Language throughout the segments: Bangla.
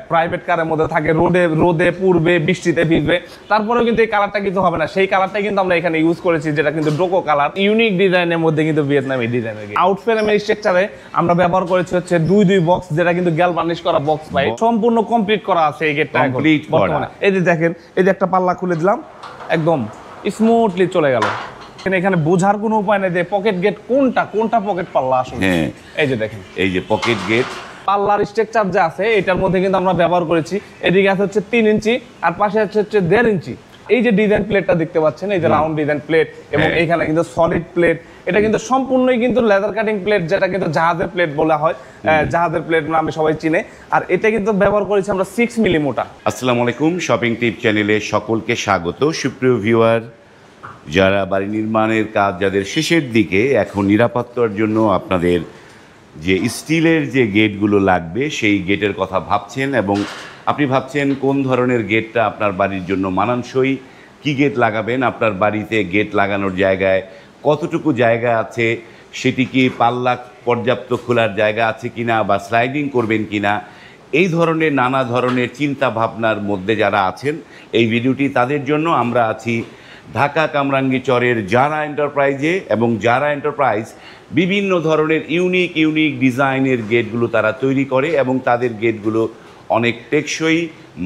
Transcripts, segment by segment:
প্রাইভেট কারের মধ্যে থাকে, রোদে রোদে পূর্বে বৃষ্টিতে ভিজবে, তারপরেও কিন্তু এই কালারটা কিন্তু হবে না। সেই কালারটা কিন্তু আমরা এখানে ইউজ করেছি, যেটা কিন্তু ডোকো কালার, ইউনিক ডিজাইনের মধ্যে কিন্তু ভিয়েতনামি ডিজাইনের। আউট ফ্রেমের স্ট্রাকচারে আমরা ব্যবহার করেছি হচ্ছে দুই বক্স, যেটা কিন্তু গ্যালভানিশ করা বক্স পাই, সম্পূর্ণ কমপ্লিট করা আছে এই গেটটা বর্তমানে। এই যে দেখেন, এই যে একটা পাল্লা খুলে দিলাম, একদম স্মুথলি চলে গেল। এখানে বোঝার কোনো উপায় নেই যে পকেট গেট কোনটা পকেট পাল্লা আসলে। এই যে দেখেন, এই যে পকেট গেট পাল্লার স্ট্রাকচার যে আছে এটার মধ্যে কিন্তু আমরা ব্যবহার করেছি। এদিকে আছে হচ্ছে 3 ইঞ্চি আর পাশে আছে হচ্ছে 1.5 ইঞ্চি। এই যে ডিজাইন প্লেটটা দেখতে পাচ্ছেন, এই যে রাউন্ড ডিজাইন প্লেট, এবং এখানে কিন্তু সলিড প্লেট। এটা কিন্তু সম্পূর্ণই কিন্তু লেদার কাটিং প্লেট, যেটা কিন্তু জাহাজের প্লেট বলা হয়, জাহাজের প্লেট নামে সবাই চিনে। আর এটা কিন্তু ব্যবহার করেছি আমরা 6 মিলি মোটা। আসসালামু আলাইকুম, শপিং টিপ চ্যানেলে সকলকে স্বাগত। সুপ্রিয় ভিউয়ার, যারা বাড়ি নির্মাণের কাজ যাদের শেষের দিকে, এখন নিরাপত্তার জন্য আপনাদের যে স্টিলের যে গেটগুলো লাগবে সেই গেটের কথা ভাবছেন, এবং আপনি ভাবছেন কোন ধরনের গেটটা আপনার বাড়ির জন্য মানানসই, কি গেট লাগাবেন, আপনার বাড়িতে গেট লাগানোর জায়গায় কতটুকু জায়গা আছে, সেটি কি পাল্লা পর্যাপ্ত খোলার জায়গা আছে কিনা, বা স্লাইডিং করবেন কিনা, এই ধরনের নানা ধরনের চিন্তা ভাবনার মধ্যে যারা আছেন, এই ভিডিওটি তাদের জন্য। আমরা আছি ঢাকা কামরাঙ্গীচরের জারা এন্টারপ্রাইজে, এবং জারা এন্টারপ্রাইজ বিভিন্ন ধরনের ইউনিক ডিজাইনের গেটগুলো তারা তৈরি করে, এবং তাদের গেটগুলো অনেক টেকসই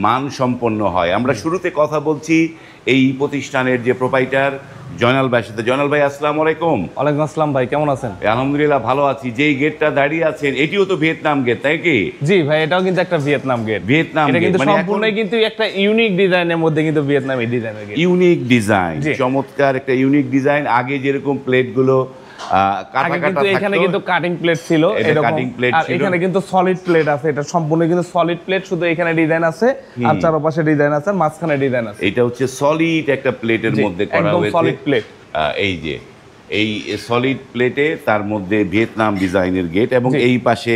মানসম্পন্ন হয়। আমরা শুরুতে কথা বলছি এই প্রতিষ্ঠানের যে প্রোপাইটার জয়নাল ভাইয়ের সাথে। জয়নাল ভাই, আসসালামু আলাইকুম। ওয়ালাইকুম আসসালাম ভাই, কেমন আছেন? আলহামদুলিল্লাহ ভালো আছি। যেই গেটটা দাঁড়িয়ে আছেন এটিও তো ভিয়েতনাম গেট, তাই কি? জি ভাই, এটাও কিন্তু একটা ভিয়েতনাম গেট। ভিয়েতনাম এটা গেট কিন্তু মানে সম্পূর্ণই কিন্তু একটা ইউনিক ডিজাইনের মধ্যে কিন্তু ভিয়েতনামি ডিজাইনের গেট। ইউনিক ডিজাইন, চমৎকার একটা ইউনিক ডিজাইন। আগে যেরকম প্লেটগুলো কাটা কাটা থাকতো, এখানে কিন্তু কাটিং প্লেট ছিল এরকম, আর এখানে কিন্তু সলিড প্লেট আছে। এটা সম্পূর্ণ কিন্তু সলিড প্লেট, শুধু এখানে ডিজাইন আছে আর চারপাশে ডিজাইন আছে, মাঝখানে ডিজাইন আছে। এটা হচ্ছে সলিড একটা প্লেটের মধ্যে করা হয়েছে, একদম সলিড প্লেট। এই যে এই সলিড প্লেটে তার মধ্যে ভিয়েতনাম ডিজাইনের গেট, এবং এই পাশে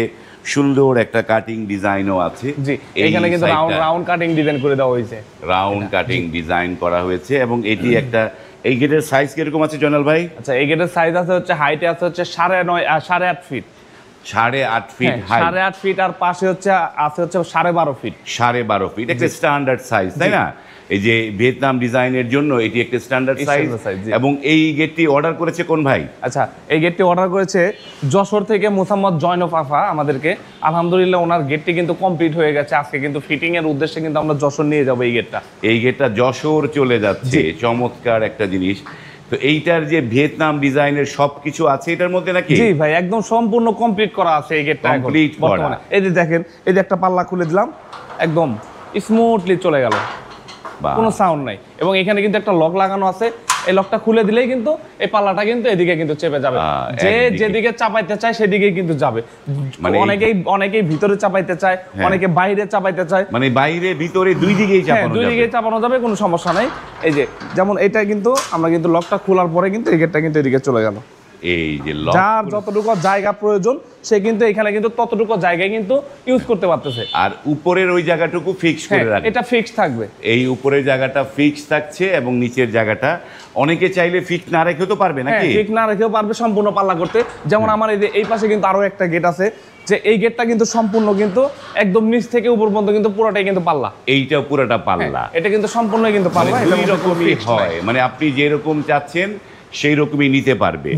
সুন্দর একটা কাটিং ডিজাইনও আছে। জি, এখানে কিন্তু রাউন্ড কাটিং ডিজাইন করে দেওয়া হয়েছে, রাউন্ড কাটিং ডিজাইন করা হয়েছে। এবং এটি একটা, এই গেটের সাইজ কিরকম আছে জয়নাল ভাই? আচ্ছা, এই গেটের সাইজ আছে হচ্ছে, হাইটে আছে হচ্ছে 8.5 ফিট। 8.5 ফিট হাইট, 8.5 ফিট, আর পাশে হচ্ছে আছে হচ্ছে 12.5 ফিট। 12.5 ফিট একটা স্ট্যান্ডার্ড সাইজ, তাই না? এই যে ভিয়েতনাম ডিজাইনের জন্য এটি একটা স্ট্যান্ডার্ড সাইজ। এবং এই গেটটি অর্ডার করেছে কোন ভাই? আচ্ছা, এই গেটটি অর্ডার করেছে যশোর থেকে মোসাম্মদ জয়নব আফা আমাদেরকে। আলহামদুলিল্লাহ ওনার গেটটি কিন্তু কমপ্লিট হয়ে গেছে। আজকে কিন্তু ফিটিং এর উদ্দেশ্যে কিন্তু আমরা যশোর নিয়ে যাবো এই গেটটা। এই গেটটা যশোর চলে যাচ্ছে, চমৎকার একটা জিনিস। তো এইটার যে ভিয়েতনাম ডিজাইনের সবকিছু আছে এটার মধ্যে নাকি? জি ভাই, একদম সম্পূর্ণ কমপ্লিট করা আছে এই গেটটা কমপ্লিট করা। এই যে দেখেন, এই যে একটা পাল্লা খুলে দিলাম, একদম স্মুথলি চলে গেল, কোনো সাউন্ড নাই। এবং এখানে কিন্তু একটা লক লাগানো আছে, এই লকটা খুলে দিলেই কিন্তু এই পাল্লাটা কিন্তু এদিকে কিন্তু চেপে যাবে, যে যেদিকে চাপাইতে চায় সেদিকেই কিন্তু যাবে। মানে অনেকেই ভিতরে চাপাইতে চায়, অনেকে বাইরে চাপাইতে চায়, মানে বাইরে ভিতরে দুই দিকেই চাপানো যাবে, কোনো সমস্যা নাই। এই যে যেমন এটা কিন্তু আমরা কিন্তু লকটা খোলার পরে কিন্তু এই গেটটা কিন্তু এদিকে চলে গেল। এই যে যার যতটুকু জায়গা প্রয়োজন সে কিন্তু এখানে কিন্তু ততটুকু জায়গায় কিন্তু ইউজ করতে পারতেছে। আর উপরের ওই জায়গাটুকু ফিক্স করে রাখবে, এটা ফিক্স থাকবে। এই উপরের জায়গাটা ফিক্স থাকছে, এবং নিচের জায়গাটা অনেকে চাইলে ফিক্স না রেখেও তো পারবে নাকি? ফিক্স না রেখেও পারবে সম্পূর্ণ পাল্লা করতে। যেমন আমার এই পাশে কিন্তু আরো একটা গেট আছে, যে এই গেটটা কিন্তু সম্পূর্ণ কিন্তু একদম নিচ থেকে উপর পর্যন্ত কিন্তু পুরোটাই কিন্তু পাল্লা। এইটা পুরোটা পাল্লা, এটা কিন্তু সম্পূর্ণ কিন্তু পাল্লা। দুই রকমই হয়, মানে আপনি যেরকম চাচ্ছেন সেই রকমই নিতে পারবে।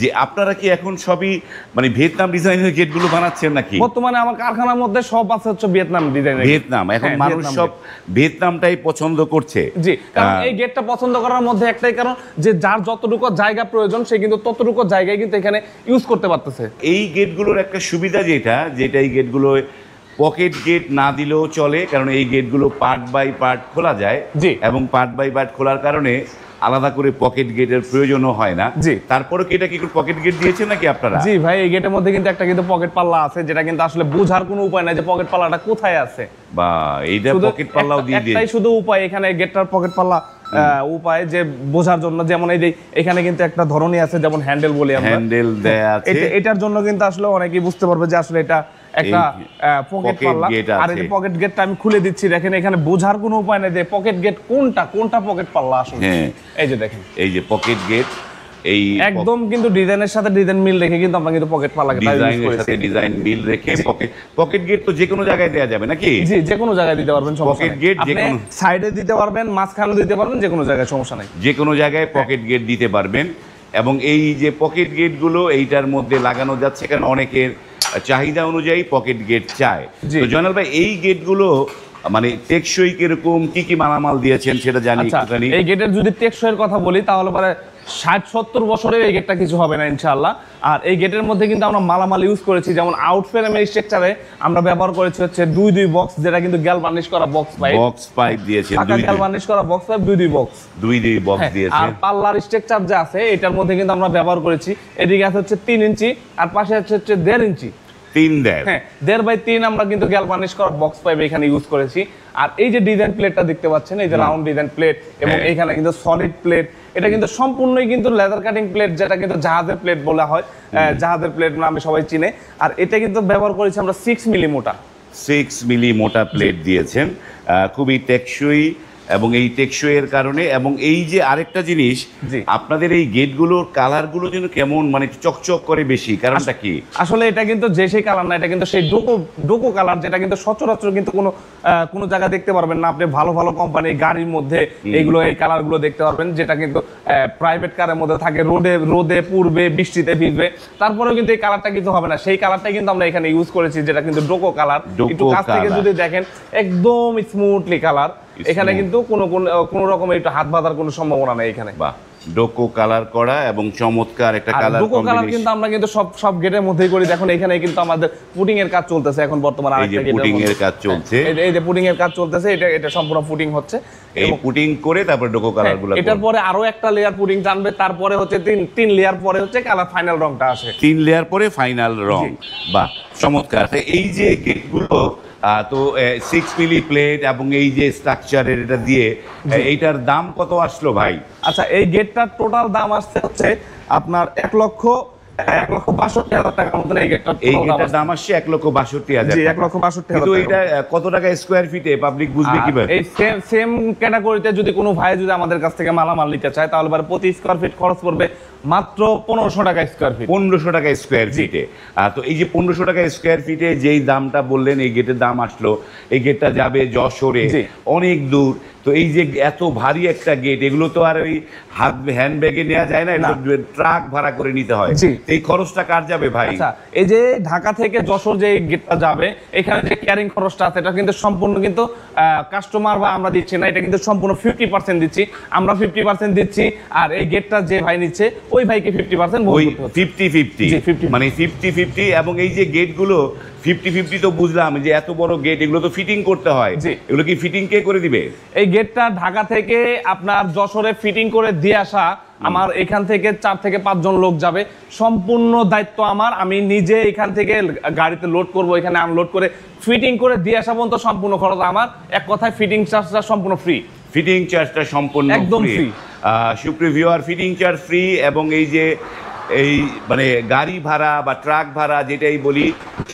যে আপনারা কি এখন সবই মানে ভিয়েতনাম ডিজাইনের গেটগুলো বানাচ্ছেন নাকি? বর্তমানে আমার কারখানার মধ্যে সব আছে হচ্ছে ভিয়েতনাম ডিজাইনের। ভিয়েতনাম এখন মানুষ সব ভিয়েতনামটাই পছন্দ করছে। জি, কারণ এই গেটটা পছন্দ করার মধ্যে একটাই কারণ, যে যার যতটুকু জায়গা প্রয়োজন সে কিন্তু ততটুকু জায়গায় কিন্তু এখানে ইউজ করতে পারতেছে। এই গেটগুলোর একটা সুবিধা যেটা এই গেটগুলো পকেট গেট না দিলেও চলে, কারণ এই গেটগুলো পার্ট বাই পার্ট খোলা যায়, এবং পার্ট বাই পার্ট খোলার কারণে আলাদা করে পকেট গেটের প্রয়োজনও হয় না। জি, তারপরে কি এটা কি পকেট গেট দিয়েছেন নাকি আপনারা? জি ভাই, এই গেটের মধ্যে কিন্তু একটা কিন্তু পকেট পাল্লা আছে, যেটা কিন্তু আসলে বোঝার কোনো উপায় নাই যে পকেট পাল্লাটা কোথায় আছে। বা এইটা পকেট পাল্লাও দিয়ে দিয়েছে, একটাই শুধু উপায় এখানে গেটটার পকেট পাল্লা উপায় যে বোঝার জন্য। যেমন এই যে এখানে কিন্তু একটা ধরনই আছে, যেমন হ্যান্ডেল বলি আমরা, হ্যান্ডেল দেয়া আছে। এটার জন্য কিন্তু আসলে অনেকেই বুঝতে পারবে যে আসলে এটা একটা পকেট পাল্লা। আর এই পকেট গেটটা আমি খুলে দিচ্ছি, দেখেন এখানে বোঝার কোনো উপায় নেই যে পকেট গেট কোনটা পকেট পাল্লা আসলে। এই যে দেখেন, এই যে পকেট গেট এই একদম কিন্তু ডিজাইনের সাথে ডিজাইন মিল রেখে কিন্তু আমরা কিন্তু পকেট পাল্লা ডিজাইনের সাথে ডিজাইন মিল রেখে পকেট গেট তো যে কোনো জায়গায় দেওয়া যাবে নাকি? জি, যে কোনো জায়গায় দিতে পারবেন, সমস্যা পকেট গেট যে কোনো সাইডে দিতে পারবেন, মাঝখানে দিতে পারবেন, যে কোনো জায়গায় সমস্যা নাই, যে কোনো জায়গায় পকেট গেট দিতে পারবেন। এবং এই যে পকেট গেটগুলো এইটার মধ্যে লাগানো যাচ্ছে, কারণ অনেকের চাহিদা অনুযায়ী পকেট গেট চায়। তো জয়নাল ভাই, এই গেটগুলো মানে টেকসই কিরকম, কি কি মালামাল দিয়েছেন সেটা জানি একটুখানি। এই গেটের যদি টেকসইয়ের কথা বলি তাহলে পরে 60-70 বছরের এই গেটটা কিছু হবে না ইনশাআল্লাহ। আর এই গেটের মধ্যে কিন্তু আমরা মালামাল ইউজ করেছি, যেমন আউট ফ্রেমের স্ট্রাকচারে আমরা ব্যবহার করেছি হচ্ছে দুই বক্স, যেটা কিন্তু গ্যালভানিশ করা বক্স পাইপ দিয়েছেন, গ্যালভানিশ করা বক্স পাইপ দুই বক্স দিয়েছেন। আর পাল্লার স্ট্রাকচার যে আছে এটার মধ্যে কিন্তু আমরা ব্যবহার করেছি, এদিকে আছে হচ্ছে 3 ইঞ্চি আর পাশে আছে হচ্ছে 1.5 ইঞ্চি, 1.5 বাই 3 আমরা কিন্তু গ্যালভানিশ করা বক্স পাইপ এখানে ইউজ করেছি। আর এই যে ডিজাইন প্লেটটা দেখতে পাচ্ছেন, এই যে রাউন্ড ডিজাইন প্লেট, এবং এখানে কিন্তু সলিড প্লেট, এটা কিন্তু সম্পূর্ণই কিন্তু লেদার কাটিং প্লেট, যেটা কিন্তু জাহাজের প্লেট বলা হয়, জাহাজের প্লেট নামে সবাই চিনে। আর এটা কিন্তু ব্যবহার করেছি আমরা 6 মিলি মোটা, 6 মিলি মোটা প্লেট দিয়েছেন, খুবই টেকসই। এবং এই টেকসইয়ের কারণে, এবং এই যে আরেকটা জিনিস, আপনাদের এই গেটগুলোর কালারগুলো যেন কেমন মানে চকচক করে বেশি, কারণটা কি? আসলে এটা কিন্তু যে সেই কালার না, এটা কিন্তু সেই ডোকো কালার, যেটা কিন্তু সচরাচর কিন্তু কোনো জায়গায় দেখতে পারবেন না। আপনি ভালো ভালো কোম্পানি গাড়ির মধ্যে এইগুলো এই কালারগুলো দেখতে পারবেন, যেটা কিন্তু প্রাইভেট কারের মধ্যে থাকে, রোদে পুড়বে, বৃষ্টিতে ভিজবে, তারপরেও কিন্তু এই কালারটা কিন্তু হবে না। সেই কালারটাই কিন্তু আমরা এখানে ইউজ করেছি, যেটা কিন্তু ডোকো কালার। একটু কাছ থেকে যদি দেখেন, একদম স্মুথলি কালার, এখানে কিন্তু কোনো রকম একটু হাত বাঁধার কোনো সম্ভাবনা নেই এখানে। বাহ, ডোকো কালার করা এবং চমৎকার একটা কালার ডোকো কালার কিন্তু আমরা কিন্তু সব গেটের মধ্যেই করি। দেখুন এখানে কিন্তু আমাদের পুটিং এর কাজ চলতেছে এখন বর্তমানে, আরেকটা গেটের পুটিং এর কাজ চলছে, এই যে পুটিং এর কাজ চলতেছে, এটা সম্পূর্ণ পুটিং হচ্ছে, এই পুটিং করে তারপর ডোকো কালারগুলো, এটার পরে আরো একটা লেয়ার পুটিং টানবে, তারপরে হচ্ছে 3 লেয়ার পরে হচ্ছে কালার ফাইনাল রংটা আসে, 3 লেয়ার পরে ফাইনাল রং। বাহ, চমৎকার। এই যে গেটগুলো তো 6 মিলি প্লেট এবং এই যে স্ট্রাকচারের এটা দিয়ে, এইটার দাম কত আসলো ভাই? আচ্ছা, এই গেটটার টোটাল দাম আসছে হচ্ছে আপনার 1,62,000 টাকার মতন। এই গেটটার দাম আসছে 1,62,000। 1,62,000। কিন্তু এটা কত টাকা স্কোয়ার ফিটে পাবলিক বুঝবে কিভাবে? এই সেম ক্যাটাগরিতে যদি কোনো ভাই যদি আমাদের কাছ থেকে মালামাল নিতে চায়, তাহলে প্রতি স্কোয়ার ফিট খরচ পড়বে মাত্র 1500 টাকা স্কোয়ার ফিট। 1500 টাকা স্কোয়ার ফিটে। তো এই যে 1500 টাকা স্কোয়ার ফিটে যেই দামটা বললেন, এই গেটের দাম আসলো, এই গেটটা যাবে যশোরে, অনেক দূর। তো এই যে এত ভারী একটা গেট, এগুলো তো আর ওই হ্যান্ড ব্যাগে নেওয়া যায় না, ট্রাক ভাড়া করে নিতে হয়। এই খরচটা কার যাবে ভাই? আচ্ছা, এই যে ঢাকা থেকে যশোর যে গেটটা যাবে, এখানে যে ক্যারিং খরচটা আছে, এটা কিন্তু সম্পূর্ণ কিন্তু কাস্টমার বা আমরা দিচ্ছি না, এটা কিন্তু সম্পূর্ণ 50% দিচ্ছি, আমরা 50% দিচ্ছি। আর এই গেটটা যে ভাই নিচ্ছে, ওই ভাইকে 50% ওই 50-50 মানে 50-50। এবং এই যে গেটগুলো 50-50 তো বুঝলাম, যে এত বড় গেট, এগুলো তো ফিটিং করতে হয়, এগুলো কি ফিটিং কে করে দিবে? এই গেটটা ঢাকা থেকে আপনার যশোরে ফিটিং করে দিয়ে আসা, আমার এখান থেকে 4 থেকে 5 জন লোক যাবে, সম্পূর্ণ দায়িত্ব আমার। আমি নিজে এখান থেকে গাড়িতে লোড করব, এখানে আনলোড করে ফিটিং করে দিয়ে আসা পর্যন্ত সম্পূর্ণ খরচ আমার। এক কথায় ফিটিং চার্জটা সম্পূর্ণ ফ্রি, ফিটিং চার্জটা সম্পূর্ণ একদম ফ্রি। সুপ্রিয় ভিউয়ার, ফিটিং চার্জ ফ্রি। এবং এই যে এই মানে গাড়ি ভাড়া বা ট্রাক ভাড়া যেটাই বলি,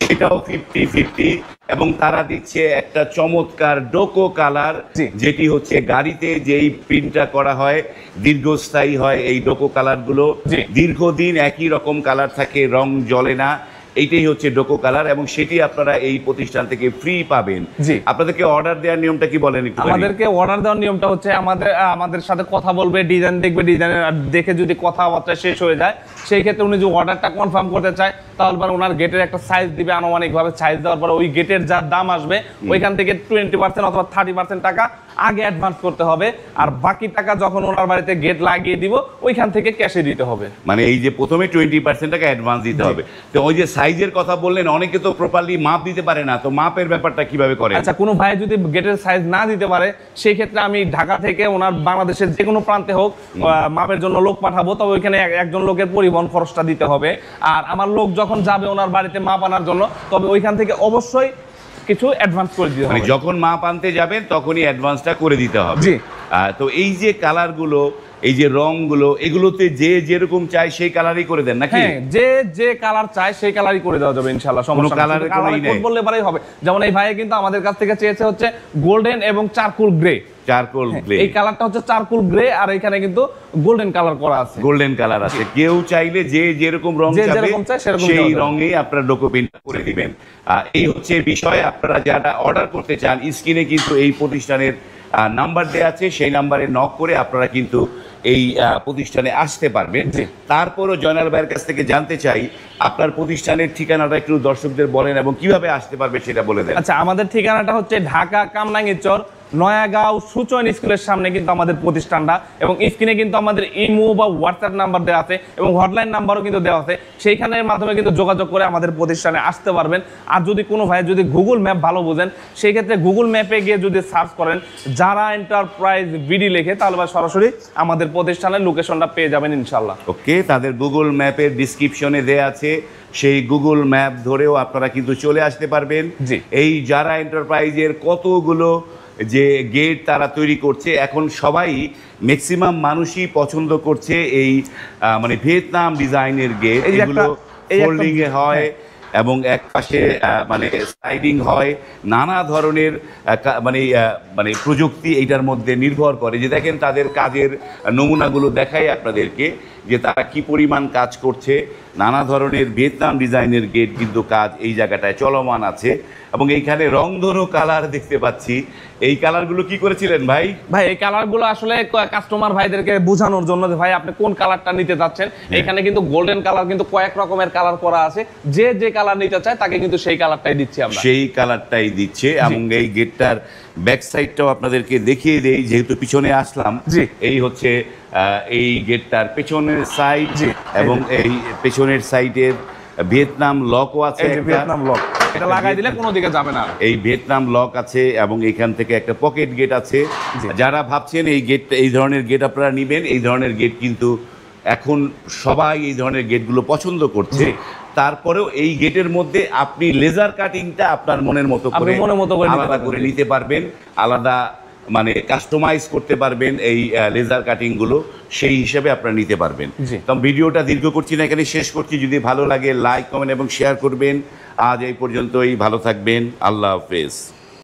সেটাও 50-50। এবং তারা দিচ্ছে একটা চমৎকার ডোকো কালার, যেটি হচ্ছে গাড়িতে যেই প্রিন্টটা করা হয়, দীর্ঘস্থায়ী হয়। এই ডোকো কালারগুলো দীর্ঘদিন একই রকম কালার থাকে, রং জ্বলে না। এইটাই হচ্ছে ডোকো কালার, এবং সেটি আপনারা এই প্রতিষ্ঠান থেকে ফ্রি পাবেন। আপনাদেরকে অর্ডার দেওয়ার নিয়মটা কি বলেন একটু? আমাদেরকে অর্ডার দেওয়ার নিয়মটা হচ্ছে, আমাদের সাথে কথা বলবে, ডিজাইন দেখবে, ডিজাইন দেখে যদি কথাবার্তা শেষ হয়ে যায়, সেই ক্ষেত্রে উনি যদি অর্ডারটা কনফার্ম করতে চায়, তাহলে পরে ওনার গেটের একটা সাইজ দিবে, আনুমানিকভাবে সাইজ দেওয়ার পরে ওই গেটের যা দাম আসবে, ওইখান থেকে 20% অথবা 30% টাকা আগে অ্যাডভান্স করতে হবে। আর বাকি টাকা যখন ওনার বাড়িতে গেট লাগিয়ে দিব, ওইখান থেকে ক্যাশে দিতে হবে। মানে এই যে প্রথমে 20% টাকা অ্যাডভান্স দিতে হবে। তো ওই যে সাইজের কথা বললেন, অনেকে তো প্রপারলি মাপ দিতে পারে না, তো মাপের ব্যাপারটা কিভাবে করে? আচ্ছা, কোনো ভাই যদি গেটের সাইজ না দিতে পারে, সেই ক্ষেত্রে আমি ঢাকা থেকে ওনার বাংলাদেশের যে কোনো প্রান্তে হোক মাপের জন্য লোক পাঠাবো, তবে ওইখানে একজন লোকের পরিবহন খরচটা দিতে হবে। আর আমার লোক যখন যাবে ওনার বাড়িতে মাপ আনার জন্য, তবে ওইখান থেকে অবশ্যই কিছু অ্যাডভান্স করে দিতে হবে। মানে যখন মাপ আনতে যাবেন তখনই অ্যাডভান্সটা করে দিতে হবে। তো এই যে কালারগুলো, এই যে রংগুলো এগুলোতে যে যেরকম চাই সেই কালারই করে দেন নাকি? হ্যাঁ, যে যে কালার চায় সেই কালারই করে দেওয়া যাবে ইনশাআল্লাহ, সমস্যা নেই। কালারের কোনোই নেই, বললে পারেই হবে। যেমন এই ভাই কিন্তু আমাদের কাছ থেকে চেয়েছে হচ্ছে গোল্ডেন এবং চারকোল গ্রে। চারকোল গ্রে, এই কালারটা হচ্ছে চারকোল গ্রে, আর এখানে কিন্তু গোল্ডেন কালার করা আছে। গোল্ডেন কালার আছে, কেউ চাইলে যে যেরকম রং চাবে সেই রঙেই আপনারা ডোকো প্রিন্ট করে দিবেন। এই হচ্ছে বিষয়। আপনারা যারা অর্ডার করতে চান, স্ক্রিনে কিন্তু এই প্রতিষ্ঠানের নাম্বার দেওয়া আছে, সেই নাম্বারে নক করে আপনারা কিন্তু এই প্রতিষ্ঠানে আসতে পারবেন। তারপরও জয়নাল ভাইয়ের কাছ থেকে জানতে চাই আপনার প্রতিষ্ঠানের ঠিকানাটা একটু দর্শকদের বলেন এবং কিভাবে আসতে পারবে সেটা বলে দেন। আচ্ছা, আমাদের ঠিকানাটা হচ্ছে ঢাকা কামরাঙ্গীরচর নয়াগাঁও সুচয়ন স্কুলের সামনে কিন্তু আমাদের প্রতিষ্ঠানটা, এবং স্ক্রিনে কিন্তু আমাদের ইমো বা হোয়াটসঅ্যাপ নাম্বার দেওয়া আছে এবং হটলাইন নাম্বারও কিন্তু দেওয়া আছে, সেইখানের মাধ্যমে কিন্তু যোগাযোগ করে আমাদের প্রতিষ্ঠানে আসতে পারবেন। আর যদি কোনো ভাই যদি গুগল ম্যাপ ভালো বোঝেন, সেই ক্ষেত্রে গুগল ম্যাপে গিয়ে যদি সার্চ করেন যারা এন্টারপ্রাইজ বিডি লেখে, তাহলে বা সরাসরি আমাদের প্রতিষ্ঠানের লোকেশনটা পেয়ে যাবেন ইনশাল্লাহ। ওকে, তাদের গুগল ম্যাপের ডিসক্রিপশনে দেয়া আছে, সেই গুগল ম্যাপ ধরেও আপনারা কিন্তু চলে আসতে পারবেন। এই যারা এন্টারপ্রাইজের কতগুলো যে গেট তারা তৈরি করছে, এখন সবাই ম্যাক্সিমাম মানুষই পছন্দ করছে এই মানে ভিয়েতনাম ডিজাইনের গেট। এগুলো ফোল্ডিং এ হয় এবং এক পাশে মানে স্লাইডিং হয়, নানা ধরনের মানে প্রযুক্তি এইটার মধ্যে নির্ভর করে। যে দেখেন তাদের কাজের নমুনাগুলো দেখাই আপনাদেরকে যে তারা কি পরিমাণ কাজ করছে। নানা ধরনের ভিয়েতনাম ডিজাইনের গেট কিন্তু কাজ এই জায়গাটায় চলমান আছে। এবং এইখানে রংধনু কালার দেখতে পাচ্ছি, এই কালারগুলো কি করেছিলেন ভাই? ভাই এই কালারগুলো আসলে কাস্টমার ভাইদেরকে বোঝানোর জন্য যে ভাই আপনি কোন কালারটা নিতে যাচ্ছেন। এখানে কিন্তু গোল্ডেন কালার কিন্তু কয়েক রকমের কালার করা আছে, যে যে কালার নিতে চায় তাকে কিন্তু সেই কালারটাই দিচ্ছি আমরা, সেই কালারটাই দিচ্ছে। এবং এই গেটটার ব্যাক সাইডটাও আপনাদেরকে দেখিয়ে দেই, যেহেতু পিছনে আসলাম। এই হচ্ছে এই গেটটার পেছনের সাইড, এবং এই পেছনের সাইডের ভিয়েতনাম লকও আছে, ভিয়েতনাম লক, এটা লাগাই দিলে কোনো দিকে যাবে না। এই ভিয়েতনাম লক আছে এবং এখান থেকে একটা পকেট গেট আছে। যারা ভাবছেন এই গেট, এই ধরনের গেট আপনারা নেবেন, এই ধরনের গেট কিন্তু এখন সবাই এই ধরনের গেটগুলো পছন্দ করছে। তারপরেও এই গেটের মধ্যে আপনি লেজার কাটিংটা আপনার মনের মতো করে আলাদা করে নিতে পারবেন, আলাদা মানে কাস্টমাইজ করতে পারবেন এই লেজার কাটিং গুলো, সেই হিসেবে আপনারা নিতে পারবেন। তো ভিডিওটা দীর্ঘ করছি না, এখানে শেষ করছি। যদি ভালো লাগে লাইক, কমেন্ট এবং শেয়ার করবেন। আজ এই পর্যন্তই, ভালো থাকবেন, আল্লাহ হাফেজ।